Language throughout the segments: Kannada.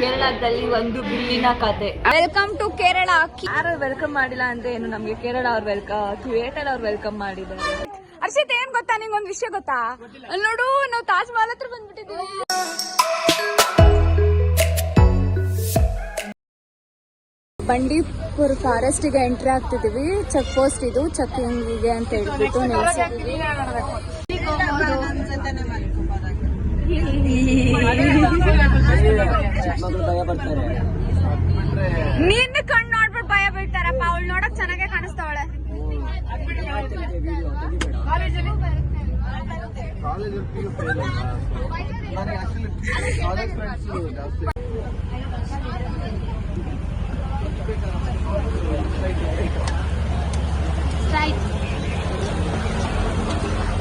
ಕೇರಳದಲ್ಲಿ ಒಂದು ಬಿಲ್ಲಿನ ಕತೆ. Welcome to Kerala. ಯಾರು ವೆಲ್ಕಮ್ ಮಾಡಿಲ್ಲ ಅಂದ್ರೆ ಏನು, ನಮ್ಗೆ ಕೇರಳ ಅವ್ರು ಏರ್ಟೆಲ್ ಅವ್ರು ವೆಲ್ಕಮ್ ಮಾಡಿದ್ದಾರೆ. ಹರ್ಷಿತ್, ಏನ್ ಗೊತ್ತಾ, ನಿಂಗೊಂದು ವಿಷಯ ಗೊತ್ತಾ? ನೋಡು, ನಾವು ತಾಜ್ ಮಹಲ್ ಹತ್ರ ಬಂದ್ಬಿಟ್ಟಿದ್ದೀವಿ. ಬಂಡೀಪುರ ಫಾರೆಸ್ಟ್ ಗೆ ಎಂಟ್ರಿ ಆಗ್ತಿದೀವಿ. ಚೆಕ್ ಪೋಸ್ಟ್ ಇದು, ಚೆಕಿಂಗ್ ಅಂತ ಹೇಳ್ಬಿಟ್ಟು ನಿಲ್ಸಿದೀವಿ. ನಿನ್ನ ಕಣ್ಣು ನೋಡ್ಬಿಟ್ಟು ಭಯ ಬೀಳ್ತಾರಪ್ಪ. ಅವಳು ನೋಡಕ್ ಚೆನ್ನಾಗೆ ಕಾಣಿಸ್ತಾವಳೆ.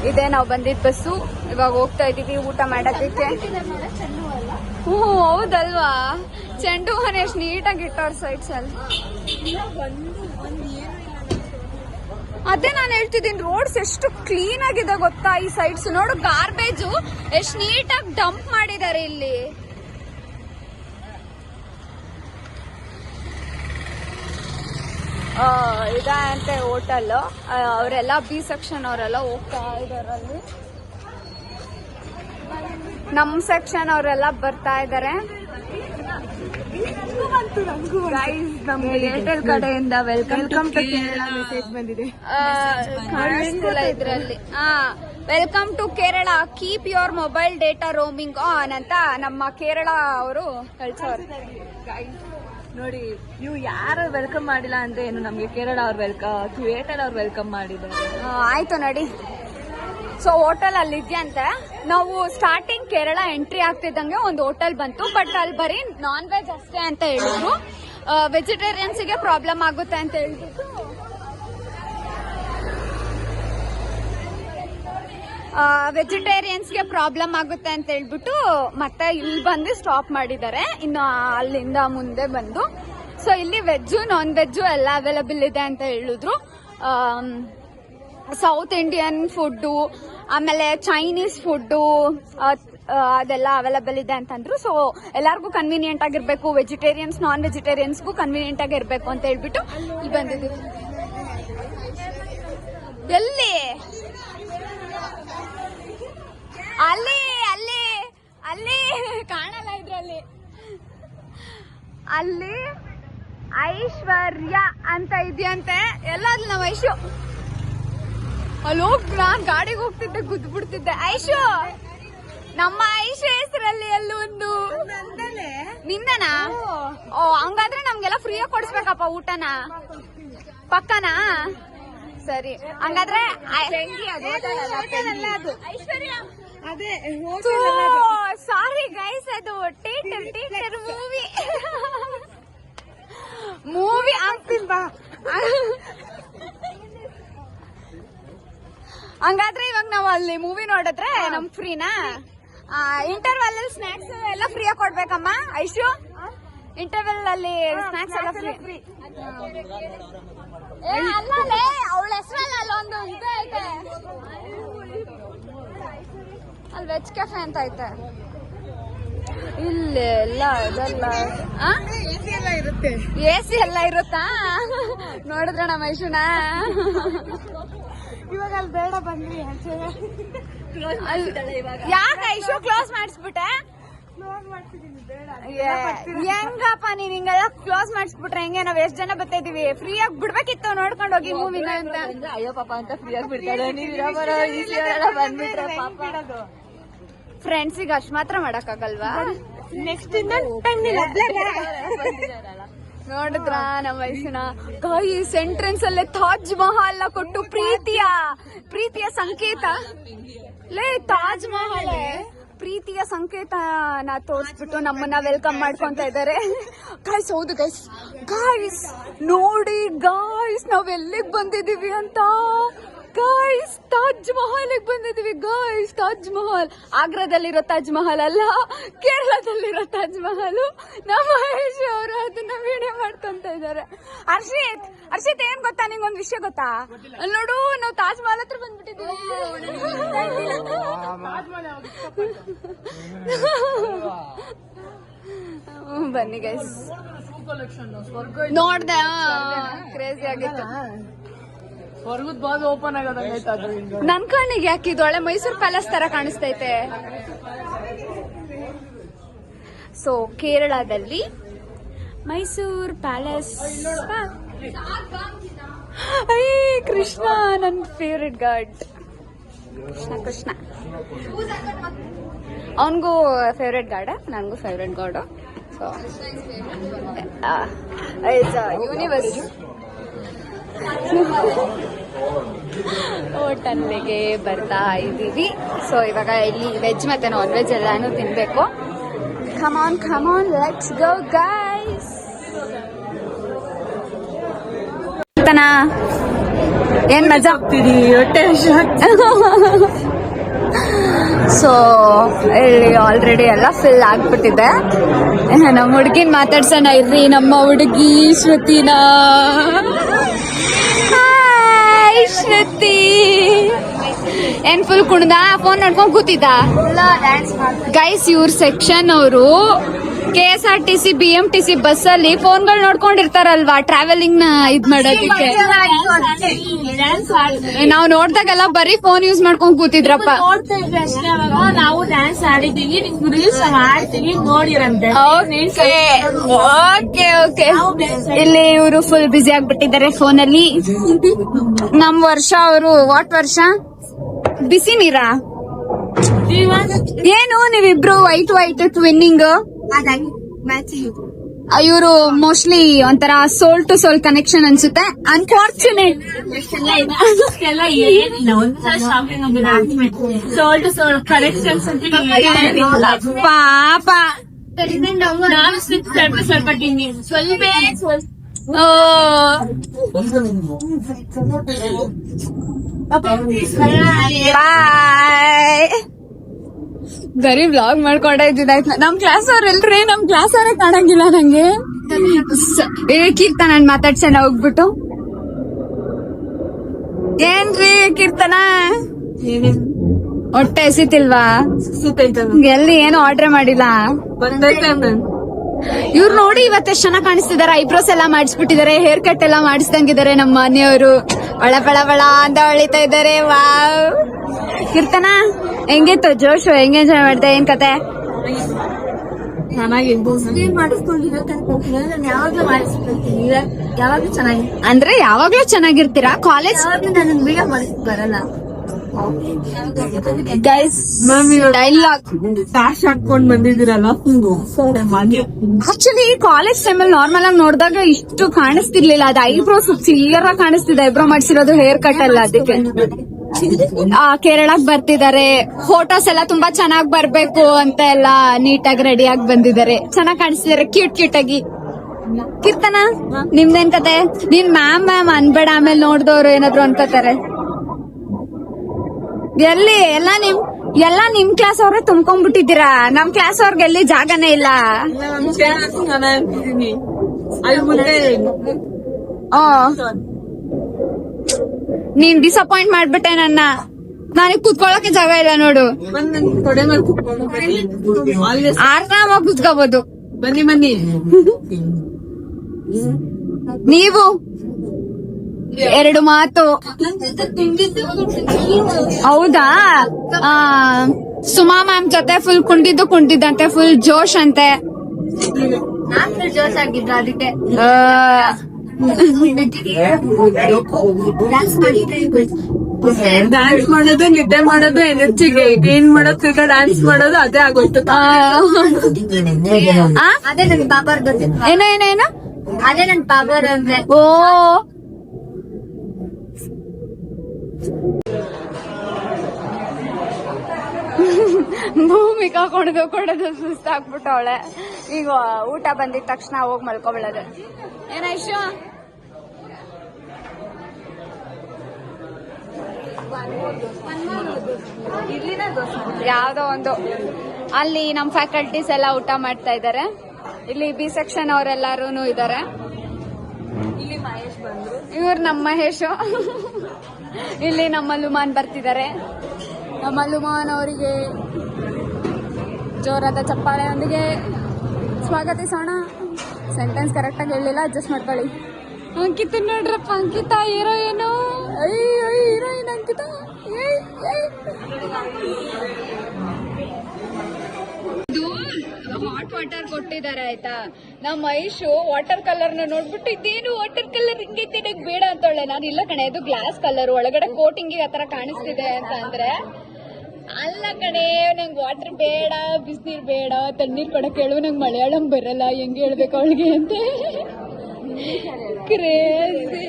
ಇದೇ ನಾವು ಬಂದಿದ್ದ ಬಸ್ಸು. ಇವಾಗ ಹೋಗ್ತಾ ಇದೀವಿ ಊಟ ಮಾಡೋದಕ್ಕೆ. ಹೌದಲ್ವಾ, ಚೆಂಡು ಹೂವನ್ನ ಎಷ್ಟು ನೀಟಾಗಿ ಇಟ್ಟವ್ರ ಸೈಡ್ಸ್ ಅಲ್ಲಿ. ಅದೇ ನಾನು ಹೇಳ್ತಿದ್ದೀನಿ, ರೋಡ್ಸ್ ಎಷ್ಟು ಕ್ಲೀನ್ ಆಗಿದೆ ಗೊತ್ತಾ ಈ ಸೈಡ್ಸ್. ನೋಡು, ಗಾರ್ಬೇಜು ಎಷ್ಟು ನೀಟಾಗಿ ಡಂಪ್ ಮಾಡಿದ್ದಾರೆ ಇಲ್ಲಿ. ಇದಂತೆ ಹೋಟೆಲ್. ಅವರೆಲ್ಲ ಬಿ ಸೆಕ್ಷನ್ ಅವರೆಲ್ಲ ಹೋಗ್ತಾ ಇದಾರೆ ಅಲ್ಲಿ. ನಮ್ ಸೆಕ್ಷನ್ ಅವರೆಲ್ಲ ಬರ್ತಾ ಇದಾರೆ. ನಮ್ಗೆ ಏರ್ಟೆಲ್ ಕಡೆಯಿಂದ ವೆಲ್ಕಮ್ ಟು ಕೇರಳ ಮೆಸೇಜ್ ಬಂದಿದೆ. ಕಾಣಿಸ್ತಿಲ್ಲ ಇದ್ರಲ್ಲಿ. Welcome to Kerala, keep your mobile data roaming on ಅಂತ ನಮ್ಮ ಕೇರಳ ಅವರು ಕಳ್ಸೋರು. ನೋಡಿ, ನೀವು ಯಾರು ವೆಲ್ಕಮ್ ಮಾಡಿಲ್ಲ ಅಂದ್ರೆ ಏನು, ನಮ್ಗೆ ಕೇರಳ ಅವ್ರು ಏರ್ಟೆಲ್ ಅವ್ರು ವೆಲ್ಕಮ್ ಮಾಡಿದ್ದಾರೆ. ಆಯ್ತು ನಡಿ. ಸೊ ಹೋಟೆಲ್ ಅಲ್ಲಿ ಇದೆಯಂತೆ. ನಾವು ಸ್ಟಾರ್ಟಿಂಗ್ ಕೇರಳ ಎಂಟ್ರಿ ಆಗ್ತಿದ್ದಂಗೆ ಒಂದು ಹೋಟೆಲ್ ಬಂತು. ಬಟ್ ಅಲ್ಲಿ ಬರೀ ನಾನ್ ವೆಜ್ ಅಷ್ಟೇ ಅಂತ ಹೇಳಿದ್ರು. ವೆಜಿಟೇರಿಯನ್ಸ್ಗೆ ಪ್ರಾಬ್ಲಮ್ ಆಗುತ್ತೆ ಅಂತ ಹೇಳ್ಬಿಟ್ಟು ಮತ್ತೆ ಇಲ್ಲಿ ಬಂದು ಸ್ಟಾಪ್ ಮಾಡಿದ್ದಾರೆ. ಇನ್ನು ಅಲ್ಲಿಂದ ಮುಂದೆ ಬಂದು, ಸೊ ಇಲ್ಲಿ ವೆಜ್ಜು ನಾನ್ ವೆಜ್ಜು ಎಲ್ಲ ಅವೈಲಬಲ್ ಇದೆ ಅಂತ ಹೇಳಿದ್ರು. ಸೌತ್ ಇಂಡಿಯನ್ ಫುಡ್ಡು, ಆಮೇಲೆ ಚೈನೀಸ್ ಫುಡ್ಡು ಅದೆಲ್ಲ ಅವೈಲಬಲ್ ಇದೆ ಅಂತಂದ್ರು. ಸೊ ಎಲ್ಲಾರ್ಗು ಕನ್ವೀನಿಯಂಟ್ ಆಗಿರ್ಬೇಕು, ವೆಜಿಟೇರಿಯನ್ಸ್ ನಾನ್ ವೆಜಿಟೇರಿಯನ್ಸ್ಗೂ ಕನ್ವೀನಿಯಂಟ್ ಆಗಿರ್ಬೇಕು ಅಂತ ಹೇಳ್ಬಿಟ್ಟು ಇಲ್ಲಿ ಬಂದಿದ್ದೀವಿ. ಎಲ್ಲಿ? ಅಲ್ಲಿ ಅಲ್ಲಿ ಅಲ್ಲಿ ಕಾಣಲ್ಲ ಇದ್ರಲ್ಲಿ. ಅಲ್ಲಿ ಐಶ್ವರ್ಯ ಅಂತ ಇದೆಯಂತೆ. ಎಲ್ಲಾದ್ರೂ ನಮ್ಮ ಐಶು ಅಲ್ಲಿ ಹೋಗ್, ನಾನ್ ಗಾಡಿಗೆ ಹೋಗ್ತಿದ್ದೆ, ಗುದ್ದು ಬಿಡ್ತಿದ್ದೆ. ಐಶು, ನಮ್ಮ ಐಶು ಹೆಸರಲ್ಲಿ ಎಲ್ಲೊಂದು ನಿಂದನಾ? ಓ, ಹಂಗಾದ್ರೆ ನಮ್ಗೆಲ್ಲ ಫ್ರೀಯಾಗಿ ಕೊಡಿಸ್ಬೇಕಪ್ಪ ಊಟನ, ಪಕ್ಕನಾ? ಸರಿ, ಹಂಗಾದ್ರೆ ಸಾರಿ ಗೈಸ್, ಅದು ಟೀಚರ್ ಮೂವಿ ಆಗ್ತಿಲ್ವಾ? ಹಂಗಾದ್ರೆ ಇವಾಗ ನಾವು ಅಲ್ಲಿ ಮೂವಿ ನೋಡಿದ್ರೆ ನಮ್ ಫ್ರೀನಾ? ಇಂಟರ್ವಲ್ ಅಲ್ಲಿ ಸ್ನಾಕ್ಸ್ ಎಲ್ಲ ಫ್ರೀಯಾಗಿ ಕೊಡ್ಬೇಕಮ್ಮ ಐಶು. ಇಂಟರ್ವಲ್ ಅಲ್ಲಿ ಸ್ನಾಕ್ಸ್ ಎಲ್ಲ ಫ್ರೀ. ಅಲ್ಲೇ ಅವಳ ಹೆಸರಲ್ಲ ಅಲ್ಲೊಂದು ಇದು ಐತೆ, ಅಲ್ಲಿ ವೆಜ್ ಕೆಫೆ ಅಂತ ಐತೆ. ಇಲ್ಲಿ ಎಲ್ಲ ಇದೆಲ್ಲ ಎಸಿ ಎಲ್ಲ ಇರುತ್ತಾ? ನೋಡಿದ್ರ ನಮ್ಮ ಐಶುನ ಇವಾಗ ಅಲ್ಲಿ ಬೇಡ ಬಂದ್ರಿ. ಯಾಕೆ ಐಶು ಕ್ಲೋಸ್ ಮಾಡಿಸ್ಬಿಟ್ಟೆ? ಹೆಂಗಪ್ಪ ನೀನ್ ಹಿಂಗೆಲ್ಲ ಕ್ಲೋಸ್ ಮಾಡಿಸ್ಬಿಟ್ರೆ ಹೆಂಗೆ? ನಾವ್ ಎಷ್ಟ್ ಜನ ಬರ್ತಾ ಇದೀವಿ, ಫ್ರೀಯಾಗಿ ಬಿಡ್ಬೇಕಿತ್ತು ನೋಡ್ಕೊಂಡು ಹೋಗಿ ಮೂವಿನ ಅಂತ. ಅಯ್ಯೋ ಪಾಪ ಅಂತ ಫ್ರೀಯಾಗಿ ಬಿಡ್ತಾರೆ. ನೀವು ಬಂದ್ಬಿಟ್ರೆ ಪಾಪ. ಫ್ರೆಂಡ್ಸಿಗೆ ಅಷ್ಟ್ ಮಾತ್ರ ಮಾಡಕ್ಕಾಗಲ್ವಾ? ನೆಕ್ಸ್ಟ್ ನೋಡಿದ್ರ ನಮ್ಮ ವಯಸ್ಸಿನ ಗಾಯ್ಸ್, ಎಂಟ್ರೆನ್ಸ್ ಅಲ್ಲೇ ತಾಜ್ ಮಹಲ್ ಕೊಟ್ಟು ಪ್ರೀತಿಯ ಸಂಕೇತ. ಲೇ, ತಾಜ್ ಮಹಲ್ ಪ್ರೀತಿಯ ಸಂಕೇತನ ತೋರಿಸ್ಬಿಟ್ಟು ನಮ್ಮನ್ನ ವೆಲ್ಕಮ್ ಮಾಡ್ಕೊಂತ ಇದ್ದಾರೆ. ಗಾಯ್ಸ್, ಹೌದು ಗಾಯ್ಸ್ ನೋಡಿ ಗಾಯ್ಸ್, ನಾವ್ ಎಲ್ಲಿಗೆ ಬಂದಿದೀವಿ ಅಂತ. ಗಾಯ್ಸ್, ತಾಜ್ ಮಹಲ್ ಬಂದಿದೀವಿ ಗಾಯ್ಸ್. ತಾಜ್ ಮಹಲ್ ಆಗ್ರಾದಲ್ಲಿರೋ ತಾಜ್ ಮಹಲ್ ಅಲ್ಲ, ಕೇರಳದಲ್ಲಿರೋ ತಾಜ್ ಮಹಲ್. ನಮ್ಮ ಮಹೇಶ್ ಅವರು ಅದನ್ನ ವಿಡಿಯೋ ಮಾಡ್ಕೊಂತ ಇದ್ದಾರೆ. ಹರ್ಷಿತ್, ಏನ್ ಗೊತ್ತಾ, ನಿಂಗೊಂದು ವಿಷಯ ಗೊತ್ತಾ? ನೋಡು, ನಾವು ತಾಜ್ ಮಹಲ್ ಹತ್ರ ಬಂದ್ಬಿಟ್ಟಿದ್ದೀವಿ. ಬನ್ನಿ ಗೈಸ್. ನೋಡ್ದೆ ಕ್ರೇಜಿ ಆಗಿತ್ತು. ಹೊರಗದ್ ಬಾದ್ ಓಪನ್ ಆಗೋದಂಗೈತೆ ಅದು. ನನ್ ಕಣ್ಣಿಗೆ ಯಾಕೆ ಇದು ಒಳ್ಳೆ ಮೈಸೂರು ಪ್ಯಾಲೇಸ್ ತರ ಕಾಣಿಸ್ತೈತೆ. ಸೊ ಕೇರಳದಲ್ಲಿ ಮೈಸೂರ್ ಪ್ಯಾಲೇಸ್. ಐ ಕೃಷ್ಣ, ನನ್ ಫೇವ್ರೆಟ್ ಗಾಡ್ ಕೃಷ್ಣ. ಅವನಿಗೂ ಫೇವ್ರೆಟ್ ಗಾಡ, ನನಗೂ ಫೇವ್ರೆಟ್ ಗಾಡು. ಸೊ ಯೂನಿವರ್ಸ್ ಹೋಟೆಲ್ಗೆ ಬರ್ತಾ ಇದ್ದೀವಿ. ಸೊ ಇವಾಗ ಇಲ್ಲಿ ವೆಜ್ ಮತ್ತೆ ನಾನ್ ವೆಜ್ ಎಲ್ಲಾನು ತಿನ್ಬೇಕು. ಕಮಾನ್ ಕಮಾನ್, ಲೆಟ್ಸ್ ಗೋ ಗೈಸ್. ಏನ್ ಮಜಾ ಆಗ್ತಿದಿ ಹೊಟ್ಟೆ. ಸೊ ಇಲ್ಲಿ ಆಲ್ರೆಡಿ ಎಲ್ಲ ಫಿಲ್ ಆಗ್ಬಿಟ್ಟಿದೆ. ನಮ್ಮ ಹುಡುಗಿನ ಮಾತಾಡ್ಸೋಣ ಇರ್ರಿ. ನಮ್ಮ ಹುಡುಗಿ ಶ್ರುತಿನ. ಹಾಯ್ ಶ್ರುತಿ. ಏನ್ ಫುಲ್ ಕುಣ್ದ ಫೋನ್ ನೋಡ್ಕೊಂಡ್ ಕೂತಿದ್ದ ಗೈಸ್. ಇವ್ರ ಸೆಕ್ಷನ್ ಅವರು KSRTC BMTC ಬಸ್ ಅಲ್ಲಿ ಫೋನ್ಗಳು ನೋಡ್ಕೊಂಡಿರ್ತಾರಲ್ವಾ, ಟ್ರಾವೆಲಿಂಗ್ ನ ಇದ್ ಮಾಡೋದಕ್ಕೆ. ನಾವು ನೋಡ್ದಾಗೆಲ್ಲ ಬರೀ ಫೋನ್ ಯೂಸ್ ಮಾಡ್ಕೊಂಡ್ ಕೂತಿದ್ರಪ್ಪ. ನಾವು ಡ್ಯಾನ್ಸ್ ಆಡಿದೀವಿ, ರೀಲ್ಸ್ ಮಾಡ್ತೀವಿ ನೋಡಿರಂತೆ. Okay okay. ಇಲ್ಲಿ ಇವರು ಫುಲ್ ಬಿಸಿ ಆಗ್ಬಿಟ್ಟಿದ್ದಾರೆ ಫೋನ್ ಅಲ್ಲಿ. ನಮ್ ವರ್ಷ ಅವರು ವಾಟ್ ವರ್ಷ ಬಿಸಿ ನೀರಾ ಏನು ನೀವಿಬ್ರು ವೈಟ್ ವೈಟ್ ಟ್ವಿನ್ನಿಂಗ್. ಇವರು ಮೋಸ್ಟ್ಲಿ ಒಂಥರ ಸೋಲ್ ಟು ಸೋಲ್ ಕನೆಕ್ಷನ್ ಅನ್ಸುತ್ತೆ. ಅನ್ಫಾರ್ಚುನೇಟ್ ಪಾಪ. ಬಾಯ್. ಬರೀ ವ್ಲಾಗ್ ಮಾಡ್ಕೊಂಡ ಇದ್ದಿದ್ದಾಯ್ತು. ನಮ್ ಕ್ಲಾಸ್ ಅವ್ರ ಎಲ್ರಿ, ನಮ್ ಕ್ಲಾಸ್ ಅವ್ರೆ ಕಾಣಂಗಿಲ್ಲ ನಂಗೆ. ಕೀರ್ತನ ಮಾತಾಡ್ಸೋಣ ಹೋಗ್ಬಿಟ್ಟು. ಏನ್ರಿ ಕೀರ್ತನ, ಹೊಟ್ಟೆ ಎಸಿತಿಲ್ವಾ? ಎಲ್ಲಿ ಏನು ಆರ್ಡರ್ ಮಾಡಿಲ್ಲ. ಇವ್ರು ನೋಡಿ ಇವತ್ತೆಷ್ಟು ಚೆನ್ನಾಗ್ ಕಾಣಿಸ್ತಿದಾರೆ. ಐಬ್ರೋಸ್ ಎಲ್ಲ ಮಾಡಿಸ್ಬಿಟ್ಟಿದ್ದಾರೆ, ಹೇರ್ ಕಟ್ ಎಲ್ಲ ಮಾಡಿಸ್ದಂಗಿದ್ದಾರೆ. ನಮ್ಮ ಮನೆಯವರು ಒಳ ಬಳ ಬಳ ಅಂತ ಹೊಳಿತಾ ಇದ್ದಾರೆ. ವಾವ್. ಕೀರ್ತನ ಹೆಂಗಿತ್ತು ಜೋಶು? ಹೆಂಗ್ ಎಂಜಾಯ್ ಮಾಡ್ದೆ? ಏನ್ ಕತೆ? ಅಂದ್ರೆ ಯಾವಾಗ್ಲೂ ಚೆನ್ನಾಗಿರ್ತೀರಾ ಕಾಲೇಜ್? ಬರಲ್ಲ ಗೈಸ್. ಡೈಲಾಗ್ ಫ್ಯಾಶ್ ಹಾಕೊಂಡ್ ಬಂದಿದ್ದೀರಲ್ಲ. ಆಕ್ಚುಲಿ ಕಾಲೇಜ್ ಟೈಮಲ್ಲಿ ನಾರ್ಮಲ್ ಆಗಿ ನೋಡಿದಾಗ ಇಷ್ಟು ಕಾಣಿಸ್ತಿರ್ಲಿಲ್ಲ. ಅದು ಐಬ್ರೋಸ್ ಕ್ಲಿಯರ್ ಆಗಿ ಕಾಣಿಸ್ತಿದೆ. ಐಬ್ರೋ ಮಾಡಿಸಿರೋದು, ಹೇರ್ ಕಟ್ ಅಲ್ಲ. ಅದಕ್ಕೆ ಕೇರಳಕ್ ಬರ್ತಿದ್ದಾರೆ. ಫೋಟೋಸ್ ಎಲ್ಲ ತುಂಬಾ ಚೆನ್ನಾಗ್ ಬರ್ಬೇಕು ಅಂತ ಎಲ್ಲ ನೀಟಾಗಿ ರೆಡಿ ಆಗಿ ಬಂದಿದ್ದಾರೆ. ಚೆನ್ನಾಗ್ ಕಾಣಿಸ್ತಿದ್ದಾರೆ, ಕ್ಯೂಟ್ ಕ್ಯೂಟ್ ಆಗಿ. ಕೀರ್ತನ ನಿಮ್ದೇನ್ ಕತೆ? ನೀನ್ ಮ್ಯಾಮ್ ಅನ್ಬೇಡ, ಆಮೇಲೆ ನೋಡ್ದವ್ರು ಏನಾದ್ರು ಅನ್ಕೋತಾರೆ. ಎಲ್ಲಿ ಎಲ್ಲ ನಿಮ್ ಕ್ಲಾಸ್ ಅವ್ರೆ ತುಂಬ್ಕೊಂಡ್ಬಿಟ್ಟಿದ್ದೀರಾ. ನಮ್ ಕ್ಲಾಸ್ ಅವ್ರಿಗೆ ಎಲ್ಲಿ ಜಾಗನೇ ಇಲ್ಲ. ನೀನ್ ಡಿಸಪಾಯಿಂಟ್ ಮಾಡ್ಬಿಟ್ಟೆ ನನ್ನ. ನನಗ್ ಕುತ್ಕೊಳಕ್ಕೆ ಜಾಗ ಇಲ್ಲ ನೋಡು. ಆರಾಮಾಗಿ ಕುತ್ಕೋಬಹುದು. ಬನ್ನಿ ನೀವು ಎರಡು ಮಾತು. ಹೌದಾ? ಸುಮಾ ಮ್ಯಾಮ್ ಜೊತೆ ಫುಲ್ ಕುಂಟಿದ್ದಂತೆ, ಫುಲ್ ಜೋಶ್ ಅಂತೆ. ಜೋಶ್ ಆಗಿದ್ರು ಅದಕ್ಕೆ ಡ್ಯಾನ್ಸ್ ಮಾಡೋದು, ನಿದ್ದೆ ಮಾಡೋದು, ಎನರ್ಜಿಗೆ ಏನ್ ಮಾಡೋದು, ಈಗ ಡ್ಯಾನ್ಸ್ ಮಾಡೋದು ಅದೇ ಆಗೋಯ್ತು. ಅದೇ ನನ್ ಬಾಬಾರ್ ಏನೋ ಅದೇ ನನ್ ಬಾಬಾರ್ ಅಂದ್ರೆ. ಓ ಭೂಮಿಕಾ ಕೊಡೋದು ಸುಸ್ತಾಗ್ಬಿಟ್ಟವಳೆ. ಈಗ ಊಟ ಬಂದಿದ ತಕ್ಷಣ ಹೋಗಿ ಮಲ್ಕೊಬಿಡೋದು. ಏನಾಯ್ತು? ಯಾವ್ದೋ ಒಂದು ಅಲ್ಲಿ ನಮ್ ಫ್ಯಾಕಲ್ಟೀಸ್ ಎಲ್ಲ ಊಟ ಮಾಡ್ತಾ ಇದಾರೆ. ಇಲ್ಲಿ ಬಿ ಸೆಕ್ಷನ್ ಅವರೆಲ್ಲಾರು ಇದಾರೆ. ಇವ್ರು ನಮ್ಮ ಮಹೇಶ್. ಇಲ್ಲಿ ನಮ್ಮ ಲುಮಾನ್ ಬರ್ತಿದ್ದಾರೆ. ನಮ್ಮ ಲುಮಾನ್ ಅವರಿಗೆ ಜೋರಾದ ಚಪ್ಪಾಳೆಯೊಂದಿಗೆ ಸ್ವಾಗತಿಸೋಣ. ಸೆಂಟೆನ್ಸ್ ಕರೆಕ್ಟಾಗಿ ಹೇಳಿಲ್ಲ, ಅಡ್ಜಸ್ಟ್ ಮಾಡ್ಕೊಳ್ಳಿ. ಅಂಕಿತ ನೋಡ್ರಪ್ಪ, ಅಂಕಿತ ಹೀರೋಯಿನು. ಹೀರೋಯಿನ್ ಅಂಕಿತ. ಇದು ಹಾಟ್ ವಾಟರ್ ಕೊಟ್ಟಿದ್ದಾರೆ ಆಯ್ತಾ. ನಮ್ಮ ಐಶು ವಾಟರ್ ಕಲರ್ ನ ನೋಡ್ಬಿಟ್ಟು ಇದೇನು ವಾಟರ್ ಕಲರ್ ಹಿಂಗೈತೆ ನಂಗೆ ಬೇಡ ಅಂತೊಳ್ಳೆ. ನಾನು ಇಲ್ಲ ಕಣೆ, ಇದು ಗ್ಲಾಸ್ ಕಲರ್, ಒಳಗಡೆ ಕೋಟಿಂಗ್ ಆ ತರ ಕಾಣಿಸ್ತಿದೆ ಅಂತ ಅಂದ್ರೆ, ಅಲ್ಲ ಕಣೆ ನಂಗೆ ವಾಟರ್ ಬೇಡ, ಬಿಸಿನೀರ್ ಬೇಡ, ತಣ್ಣೀರ್ ಕೊಡಕ್ಕೆ ಹೇಳು, ನಂಗೆ ಮಲಯಾಳಂ ಬರಲ್ಲ, ಹೆಂಗೆ ಹೇಳ್ಬೇಕು ಅವಳಿಗೆ ಅಂತ. ಕ್ರೇಜಿ.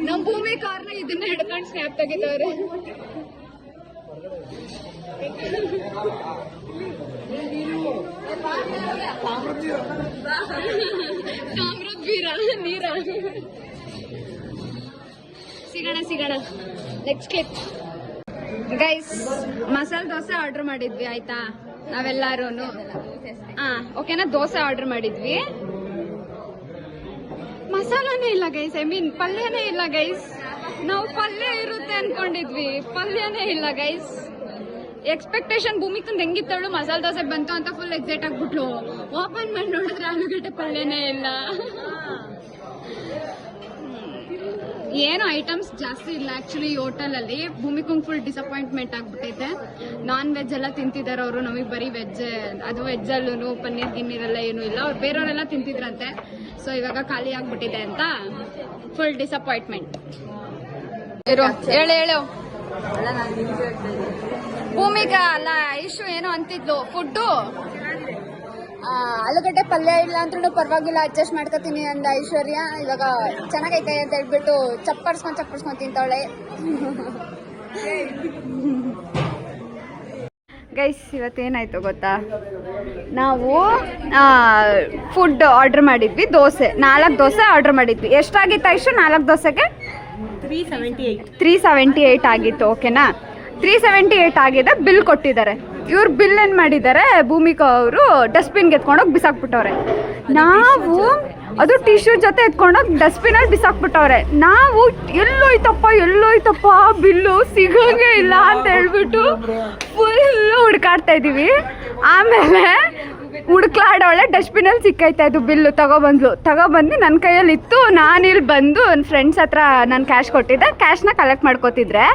ನಮ್ಮ ಭೂಮಿ ಕಾರ್ನ ಇದನ್ನ ಹಿಡ್ಕೊಂಡು ಸ್ನ್ಯಾಪ್ ತೆಗಿತವ್ರೆ. ತಾಮ್ರದ ನೀರ. ಸಿಗೋಣ next clip. Guys, masala dosa order ಮಾಡಿದ್ವಿ ಆಯ್ತಾ ನಾವೆಲ್ಲಾರು. ಓಕೆನಾ, ದೋಸೆ ಆರ್ಡರ್ ಮಾಡಿದ್ವಿ, ಮಸಾಲಾನೇ ಇಲ್ಲ ಗೈಸ್. ಐ ಮೀನ್ ಪಲ್ಯನೇ ಇಲ್ಲ ಗೈಸ್. ನಾವು ಪಲ್ಯ ಇರುತ್ತೆ ಅನ್ಕೊಂಡಿದ್ವಿ, ಪಲ್ಯನೇ ಇಲ್ಲ ಗೈಸ್. ಎಕ್ಸ್ಪೆಕ್ಟೇಷನ್ ಭೂಮಿಕಂದ್ ಹೆಂಗಿತ್ತವಳು, ಮಸಾಲೆ ದೋಸೆ ಬಂತು ಅಂತ ಫುಲ್ ಎಕ್ಸೈಟ್ ಆಗ್ಬಿಟ್ಲು. ಓಪನ್ ಮಾಡಿ ನೋಡಿದ್ರೆ ಆಲೂಗಡ್ಡೆ ಪಲ್ಯನೇ ಇಲ್ಲ. ಏನು ಐಟಮ್ಸ್ ಜಾಸ್ತಿ ಇಲ್ಲ ಆಕ್ಚುಲಿ ಈ ಹೋಟೆಲ್ ಅಲ್ಲಿ. ಭೂಮಿಕಂಗ್ ಫುಲ್ ಡಿಸಪಾಯಿಂಟ್ಮೆಂಟ್ ಆಗ್ಬಿಟ್ಟೈತೆ. ನಾನ್ ವೆಜ್ ಎಲ್ಲ ತಿಂತಿದಾರೆ ಅವರು, ನಮಗೆ ಬರೀ ವೆಜ್. ಅದು ವೆಜ್ ಅಲ್ಲೂ ಪನ್ನೀರ್ ಗಿನ್ನೀರೆಲ್ಲ ಏನು ಇಲ್ಲ. ಅವ್ರು ಬೇರೆಯವರೆಲ್ಲ ತಿಂತಿದ್ರಂತೆ, ಸೊ ಇವಾಗ ಖಾಲಿ ಆಗ್ಬಿಟ್ಟಿದೆ ಅಂತ ಫುಲ್ ಡಿಸಪಾಯಿಂಟ್ಮೆಂಟ್. ಹೇಳು ಭೂಮಿಕಾ ಅಲ್ಲ, ಐಶು ಏನೋ ಅಂತಿದ್ಲು ಫುಡ್ಡು. ಆಲೂಗಡ್ಡೆ ಪಲ್ಯ ಇಲ್ಲ ಅಂದ್ರೂ ಪರವಾಗಿಲ್ಲ, ಅಡ್ಜಸ್ಟ್ ಮಾಡ್ಕೊತೀನಿ ಅಂದ ಐಶ್ವರ್ಯ. ಇವಾಗ ಚೆನ್ನಾಗೈತೆ ಅಂತ ಹೇಳ್ಬಿಟ್ಟು ಚಪ್ಪರ್ಸ್ಕೊಂಡ್ ತಿಂತಾವಳೆ. ಗೈಸ್, ಇವತ್ತೇನಾಯ್ತು ಗೊತ್ತಾ, ನಾವು ಫುಡ್ ಆರ್ಡರ್ ಮಾಡಿದ್ವಿ. ದೋಸೆ 4 ದೋಸೆ ಆರ್ಡರ್ ಮಾಡಿದ್ವಿ. ಎಷ್ಟಾಗಿತ್ತು ಐಶು 4 ದೋಸೆಗೆ? 378 ಆಗಿತ್ತು. ಓಕೆನಾ, 378 ಆಗಿದೆ. ಬಿಲ್ ಕೊಟ್ಟಿದ್ದಾರೆ. ಇವ್ರು ಬಿಲ್ ಏನ್ ಮಾಡಿದ್ದಾರೆ, ಭೂಮಿಕಾ ಅವರು ಡಸ್ಟ್ಬಿನ್ಗೆ ಎತ್ಕೊಂಡೋಗಿ ಬಿಸಾಕ್ಬಿಟ್ಟವ್ರೆ. ನಾವು ಅದು ಟಿಶ್ಯೂ ಜೊತೆ ಎತ್ಕೊಂಡೋಗಿ ಡಸ್ಟ್ಬಿನಲ್ಲಿ ಬಿಸಾಕ್ಬಿಟ್ಟವ್ರೆ. ನಾವು ಎಲ್ಲೋಯ್ತಪ್ಪ ಬಿಲ್ಲು ಸಿಗೋಂಗೇ ಇಲ್ಲ ಅಂತ ಹೇಳ್ಬಿಟ್ಟು ಫುಲ್ಲು ಹುಡ್ಕಾಡ್ತಾ ಇದೀವಿ. ಆಮೇಲೆ ಹುಡ್ಕ್ಲಾಡೋಳೆ ಡಸ್ಟ್ಬಿನಲ್ಲಿ ಸಿಕ್ಕೈತೆ ಅದು ಬಿಲ್ಲು. ತಗೊಬಂದು ನನ್ನ ಕೈಯಲ್ಲಿ ಇತ್ತು. ನಾನಿಲ್ಲಿ ಬಂದು ನನ್ನ ಫ್ರೆಂಡ್ಸ್ ಹತ್ರ ನಾನು ಕ್ಯಾಶ್ ಕೊಟ್ಟಿದ್ದೆ, ಕ್ಯಾಶ್ನ ಕಲೆಕ್ಟ್ ಮಾಡ್ಕೋತಿದ್ರೆ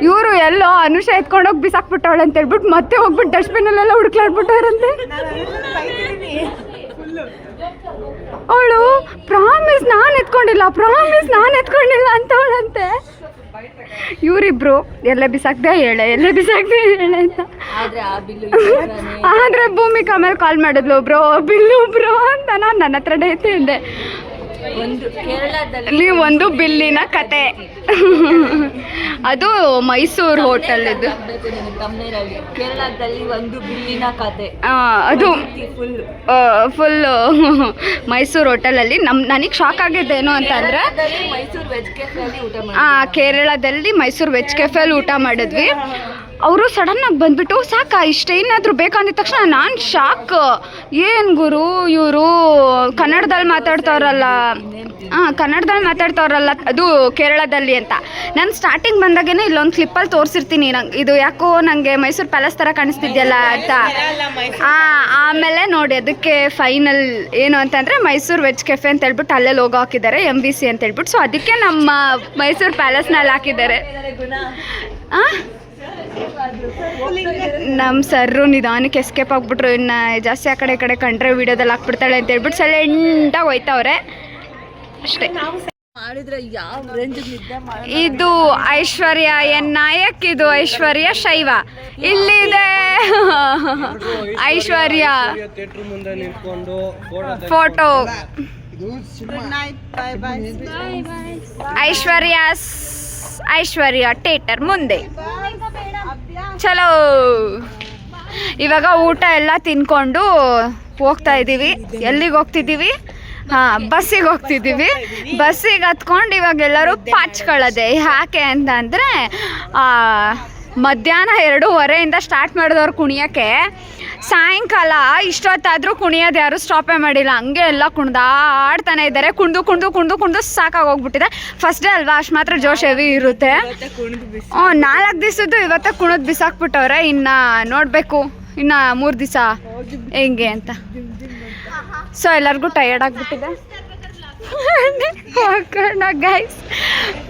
ಇವರು ಎಲ್ಲೋ ಅನುಷ ಎತ್ಕೊಂಡೋಗಿ ಬಿಸಾಕ್ಬಿಟ್ಟವಳೆ ಅಂತ ಹೇಳ್ಬಿಟ್ಟು ಮತ್ತೆ ಹೋಗ್ಬಿಟ್ಟು ಡಸ್ಟ್ಬಿನಲ್ಲೆಲ್ಲ ಹುಡ್ಕ್ಲಾಡ್ಬಿಟ್ಟವ್ರಂತೆ. ಅವಳು ಪ್ರಾಮಿಸ್ ನಾನು ಎತ್ಕೊಂಡಿಲ್ಲ ಅಂತವಳಂತೆ. ಇವರಿಬ್ರು ಎಲ್ಲೇ ಬಿಸಾಕ್ದೆ ಹೇಳೆ ಅಂತ. ಆದ್ರೆ ಭೂಮಿಕಾ ಆಮೇಲೆ ಕಾಲ್ ಮಾಡಿದ್ಲು, ಬ್ರೋ ಅಂತ. ನಾನು ನನ್ನ ಹತ್ರನೇ ಇದ್ದೆ. ಕೇರಳದಲ್ಲಿ ಒಂದು ಬಿಲ್ಲಿನ ಕತೆ. ಅದು ಮೈಸೂರು ಹೋಟೆಲ್ ಇದು. ಕೇರಳದಲ್ಲಿ ಒಂದು ಬಿಲ್ಲಿನ ಕತೆ. ಅದು ಫುಲ್ ಮೈಸೂರು ಹೋಟೆಲಲ್ಲಿ ನನಗೆ ಶಾಕ್ ಆಗಿದ್ದೇನು ಅಂತಂದ್ರೆ, ಕೇರಳದಲ್ಲಿ ಮೈಸೂರು ವೆಜ್ ಕೆಫೆಯಲ್ಲಿ ಊಟ ಮಾಡಿದ್ವಿ. ಅವರು ಸಡನ್ನಾಗಿ ಬಂದ್ಬಿಟ್ಟು ಸಾಕಾ ಇಷ್ಟೇನಾದರೂ ಬೇಕಂದಿದ ತಕ್ಷಣ ನಾನು ಶಾಕ್. ಏನು ಗುರು ಇವರು ಕನ್ನಡದಲ್ಲಿ ಮಾತಾಡ್ತಾವ್ರಲ್ಲ, ಅದು ಕೇರಳದಲ್ಲಿ ಅಂತ. ನಾನು ಸ್ಟಾರ್ಟಿಂಗ್ ಬಂದಾಗೇನೆ ಇಲ್ಲೊಂದು ಕ್ಲಿಪ್ಪಲ್ಲಿ ತೋರಿಸಿರ್ತೀನಿ, ನಂಗೆ ಇದು ಯಾಕೋ ನನಗೆ ಮೈಸೂರು ಪ್ಯಾಲೇಸ್ ಥರ ಕಾಣಿಸ್ತಿದ್ಯಲ್ಲ ಅಂತ. ಆಮೇಲೆ ನೋಡಿ ಅದಕ್ಕೆ ಫೈನಲ್ ಏನು ಅಂತಂದರೆ ಮೈಸೂರು ವೆಜ್ ಕೆಫೆ ಅಂತ ಹೇಳ್ಬಿಟ್ಟು ಅಲ್ಲೇ ಲೋಗೋ ಹಾಕಿದ್ದಾರೆ, MVC ಅಂತ ಹೇಳ್ಬಿಟ್ಟು. ಸೊ ಅದಕ್ಕೆ ನಮ್ಮ ಮೈಸೂರು ಪ್ಯಾಲೇಸ್ನಲ್ಲಿ ಹಾಕಿದ್ದಾರೆ. ನಮ್ಮ ಸರ್ರು ನಿಧಾನಕ್ಕೆ ಎಸ್ಕೇಪ್ ಆಗ್ಬಿಟ್ರು. ಇನ್ನು ಜಾಸ್ತಿ ಆ ಕಡೆ ಈ ಕಡೆ ಕಂಡ್ರೆ ವಿಡಿಯೋದಲ್ಲಿ ಹಾಕ್ಬಿಡ್ತಾಳೆ ಅಂತ ಹೇಳ್ಬಿಟ್ಟು ಸೈಲೆಂಟಾಗಿ ಹೋಯ್ತವ್ರೆ ಅಷ್ಟೇ. ಇದು ಐಶ್ವರ್ಯ ಎನ್ ನಾಯಕ್, ಇದು ಐಶ್ವರ್ಯ ಶೈವ. ಇಲ್ಲಿದೆ ಐಶ್ವರ್ಯ ಫೋಟೋ. ಐಶ್ವರ್ಯ ಥಿಯೇಟರ್ ಮುಂದೆ. ಚಲೋ, ಇವಾಗ ಊಟ ಎಲ್ಲ ತಿನ್ಕೊಂಡು ಹೋಗ್ತಾ ಇದ್ದೀವಿ. ಎಲ್ಲಿಗೆ ಹೋಗ್ತಿದ್ದೀವಿ? ಬಸ್ಸಿಗೆ ಹೋಗ್ತಿದ್ದೀವಿ. ಬಸ್ಸಿಗೆ ಹತ್ಕೊಂಡು ಇವಾಗ ಎಲ್ಲರೂ ಪಾಚ್ಕೊಳ್ಳೋದೆ. ಯಾಕೆ ಅಂತಂದರೆ ಮಧ್ಯಾಹ್ನ 2:15 ಸ್ಟಾರ್ಟ್ ಮಾಡಿದವ್ರು ಕುಣಿಯೋಕ್ಕೆ, ಸಾಯಂಕಾಲ ಇಷ್ಟೊತ್ತಾದರೂ ಕುಣಿಯೋದು ಯಾರು ಸ್ಟಾಪೇ ಮಾಡಿಲ್ಲ. ಹಂಗೆ ಎಲ್ಲ ಕುಣ್ದಾಡ್ತಾನೆ ಇದ್ದಾರೆ. ಕುಣ್ದು ಸಾಕಾಗಿ ಹೋಗ್ಬಿಟ್ಟಿದೆ. ಫಸ್ಟ್ ಡೇ ಅಲ್ವಾ, ಅಷ್ಟು ಮಾತ್ರ ಜೋಶ್ ಹೆವಿ ಇರುತ್ತೆ. 4 ದಿವಸದ್ದು ಇವತ್ತೇ ಕುಣಿದು ಬಿಸಾಕ್ಬಿಟ್ಟವ್ರೆ. ಇನ್ನು ನೋಡಬೇಕು ಇನ್ನು 3 ದಿವಸ ಹೆಂಗೆ ಅಂತ. ಸೊ ಎಲ್ಲರಿಗೂ ಟಯರ್ಡ್ ಆಗಿಬಿಟ್ಟಿದೆ. ಹೋಗೋಣ ಗೈಸ್,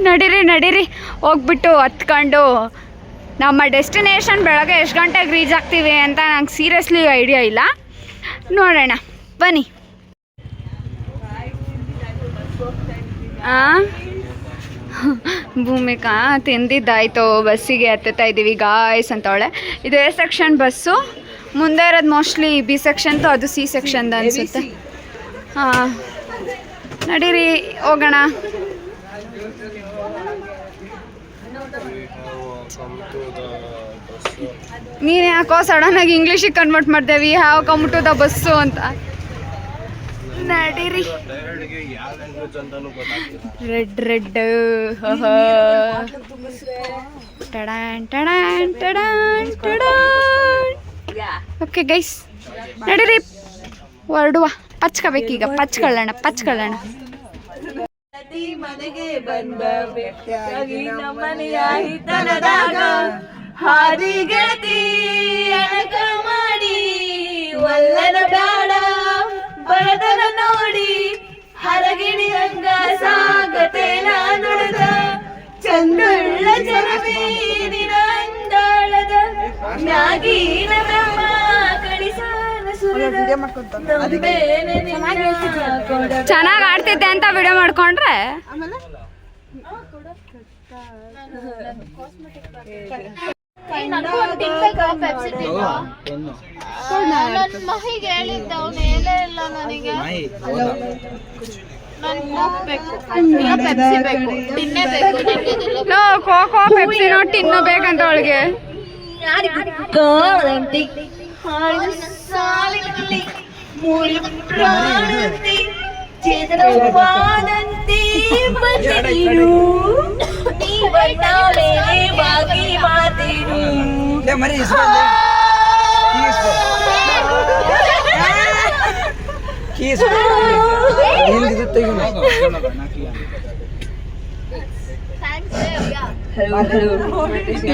ನಡೀರಿ ಹೋಗ್ಬಿಟ್ಟು ಹತ್ಕೊಂಡು ನಮ್ಮ ಡೆಸ್ಟಿನೇಷನ್ ಬೆಳಗ್ಗೆ ಎಷ್ಟು ಗಂಟೆಗೆ ರೀಚ್ ಆಗ್ತೀವಿ ಅಂತ ನಂಗೆ ಸೀರಿಯಸ್ಲಿ ಐಡಿಯಾ ಇಲ್ಲ, ನೋಡೋಣ ಬನ್ನಿ. ಭೂಮಿಕಾ ತಿಂದಿದ್ದಾಯ್ತು, ಬಸ್ಸಿಗೆ ಹತ್ತುತ್ತಾ ಇದ್ದೀವಿ ಗಾಯ್ಸ್ ಅಂತವಳೆ. ಇದು ಎ ಸೆಕ್ಷನ್ ಬಸ್ಸು, ಮುಂದೆ ಇರೋದು ಮೋಸ್ಟ್ಲಿ ಬಿ ಸೆಕ್ಷನ್ದು, ಅದು ಸಿ ಸೆಕ್ಷನ್ದು ಅನಿಸುತ್ತೆ. ಹಾಂ ನಡೀರಿ ಹೋಗೋಣ. ನೀನು ಯಾಕೋ ಸಡನ್ನಾಗಿ ಇಂಗ್ಲೀಷಿಗೆ ಕನ್ವರ್ಟ್ ಮಾಡ್ದೇವಿ, have come to the bus ಅಂತ. ನಡೀರಿ. ರೆಡ್ ಓಕೆ ಗೈಸ್, ನಡೀರಿ ಹೊರಡುವ. ಪಚ್ಕೋಬೇಕೀಗ, ಪಚ್ಕೊಳ್ಳೋಣ. ಮನೆಗೆ ಬಂದ ನಮ್ಮನೆಯ ಹಿತನದಾಗ ಹಾದಿ ಗೆಳತಿ ಅಣಕ ಮಾಡಿ ಒಲ್ಲನ ಬೇಡ ಬಡತನ ನೋಡಿ ಹರಗಿಣಿ ಹಂಗ ಸಾಗತೇನ ನುಡಿದ ಚಂದುಳ್ಳ ಜರವೀನಿನ ಅಂದಾಳದ ಮ್ಯಾಗಿನ ಬ್ರಹ್ಮ ಕಡಿಸಾನ ಸುರಿದ ಚೆನ್ನಾಗಿ ಆಡ್ತಿದ್ದೆ ಅಂತ ವಿಡಿಯೋ ಮಾಡ್ಕೊಂಡ್ರೆ ಮಹಿಗೆ ಹೇಳಿದ್ದೆ, ಅವನು ಹೇಳೇ ಇಲ್ಲ ನನಗೆ. ಕೋಕೋ ಪೆಪ್ಸಿನೋ ಟಿನ್ನು ಬೇಕಂತ ಅವಳಿಗೆ. ಚೇತನವಾದಂತೆ ಬಂದಿರು ನೀ ಬಣ್ಣ ಮೇಲೆ ಬಾಗಿ ಮಾತಿರು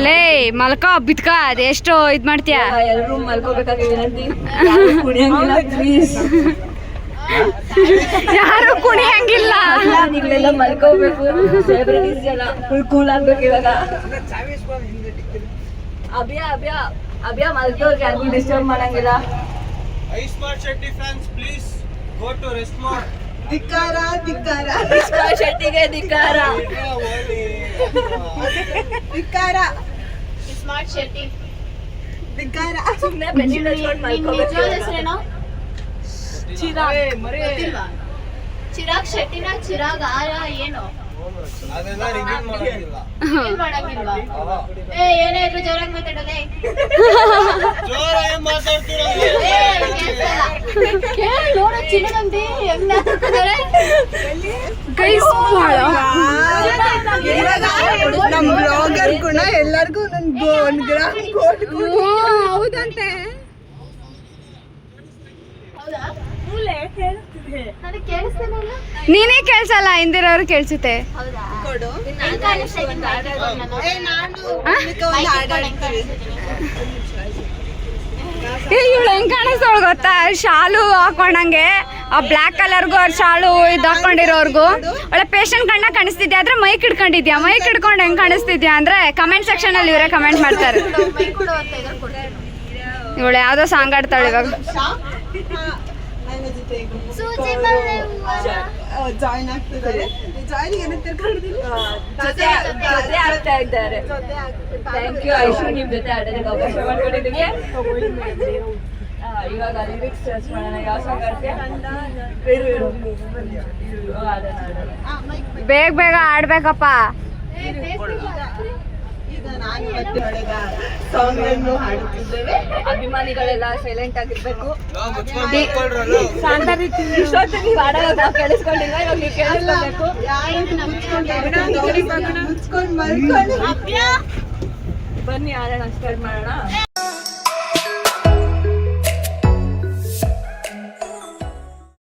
ಲೇ ಮಲ್ಕೋ ಬಿತ್ಕ, ಅದೆಷ್ಟು ಇದ್ ಮಾಡ್ತೀಯ. ಎಲ್ಲರೂ ಮಲ್ಕೋಬೇಕಾಗಿ ವಿನಂತಿ, ಕುಣಿಯಂಗಿಲ್ಲ ಪ್ಲೀಸ್. ಯಾರು ಕುಣಿಯಂಗಿಲ್ಲ, ನೀವೆಲ್ಲ ಮಲ್ಕೋಬೇಕು. ಸೆಲೆಬ್ರಿಟೀಸ್ ಎಲ್ಲ ಫುಲ್ ಕೂಲ್ ಆಗ್ಬೇಕು ಇವಾಗ. ಅಭ್ಯ ಮಲ್ಕೋಕೆ ಯಾರಿಗೂ ಡಿಸ್ಟರ್ಬ್ ಮಾಡಂಗಿಲ್ಲ. Smart Shetty fans, please go to rest mode. ಧಿಕ್ಕಾರ ಸ್ಮಾರ್ಟ್ ಶೆಟ್ಟಿಗೆ ಧಿಕ್ಕಾರ. ಸ್ಮಾರ್ಟ್ ಶೆಟ್ಟಿ ಸುಮ್ಮನೆ ಬೆನ್ನಿನ ಹಚ್ಕೊಂಡು ಮಲ್ಕೋಬೇಕು. ಹೆಸರೇನು? ಚಿರಾಗ್ ಶೆಟ್ಟಿನ ಚಿರಾಗ್ ಆರ ಏನು ಅದೆಲ್ಲ ರಿವೀಲ್ ಮಾಡೋದಿಲ್ಲ. ಏನ್ ಮಾಡಂಗಿಲ್ವಾ? ಏನೇ ಇದ್ರು ಜೋರಾಗಿ ಮಾತಾಡೋದೆ. ಜೋರಾಗಿ ಮಾತಾಡ್ತೀರಾ? ಕೇಳಿ ನೋಡೋ ಚಿನ್ನದಂತಿ ಹೆಂಗ್ ಮಾತಾಡ್ತಿದಾರೆ. ಗೈಸ್ ನಮ್ ಬ್ಲಾಗರ್ ಗುಣ ಎಲ್ಲರಿಗೂ ಒಂದ್ ಗ್ರಾಮ್ ಹೌದಂತೆ. ಹೌದಾ? ನನಗೆ ಕೇಳಿಸ್ತಿಲ್ಲ. ನೀನೇ ಕೇಳ್ಸಲ್ಲ, ಹಿಂದಿರೋರು ಕೇಳ್ಸುತ್ತೆ. ಹೌದಾ? ಕೊಡು. ಹೆಂಗ್ ಕಾಣಿಸ್ತಾ ಇದ್ದೀನಿ ಇವಳು ಹೆಂಗ್ ಕಾಣಿಸ್ತವಳು ಗೊತ್ತಾ, ಶಾಲು ಹಾಕೊಂಡಂಗೆ, ಆ ಬ್ಲ್ಯಾಕ್ ಕಲರ್ಗೂ ಅವ್ರ ಶಾಲು ಇದು ಹಾಕೊಂಡಿರೋರ್ಗು ಒಳ್ಳೆ ಪೇಷಂಟ್ ಕಣ್ಣ ಕಾಣಿಸ್ತಿದ್ಯಾ. ಆದ್ರೆ ಮೈಕ್ ಹಿಡ್ಕೊಂಡಿದ್ಯಾ, ಮೈಕ್ ಹಿಡ್ಕೊಂಡು ಹೆಂಗ್ ಕಾಣಿಸ್ತಿದ್ಯಾ ಅಂದ್ರೆ ಕಮೆಂಟ್ ಸೆಕ್ಷನ್ ಅಲ್ಲಿ ಇವರೇ ಕಮೆಂಟ್ ಮಾಡ್ತಾರೆ. ಮೈ ಕೊಡು ಅಂತ ಇದ್ರೆ ಕೊಡ್ತೀನಿ. ಇವಳು ಯಾವ್ದೋ ಸಾಂಗ್ ಆಡ್ತಾಳೆ ಇವಾಗ. ಸೂಜಿ ಮಳೆ ಜಾಯಿನ್ ಆಗ್ತಿದ್ದಾರೆ. ಜೊತೆ ಆಗ್ತಾ ಇದ್ದಾರೆ. ಥ್ಯಾಂಕ್ ಯು ಐಶು, ನಿಮ್ ಜೊತೆ ಆಡೋದಕ್ಕೆ ಅವಕಾಶ ಮಾಡ್ಕೊಂಡಿದ್ದೀವಿ. ಇವಾಗ ಲಿರಿಕ್ಸ್ ಸರ್ಚ್ ಮಾಡೋಣ. ಯಾವ ಸಾಂಗ್ ಆಡ್ತೀಯ? ಬೇಗ ಆಡ್ಬೇಕಪ್ಪ. ಈಗ ನಾನು ಮತ್ತೆ ಹೊಡೆದ ಸಾಂಗ್ ಅನ್ನು ಹಾಡುತ್ತಿದ್ದೇವೆ. ಅಭಿಮಾನಿಗಳೆಲ್ಲ ಸೈಲೆಂಟ್ ಆಗಿರ್ಬೇಕು. ಇಷ್ಟೊತ್ತು ನೀವು ಆಡೋದು ನಾವು ಕೇಳಿಸ್ಕೊಂಡಿಲ್ವಾ, ಇವಾಗ ನೀವು ಕೇಳಿಸ್ಕೋಬೇಕು. ಮುಚ್ಕೊಂಡು ಮಲ್ಕೊಂಡು ಬನ್ನಿ ಆಡೋಣ, ಸ್ಟಾರ್ಟ್ ಮಾಡೋಣ.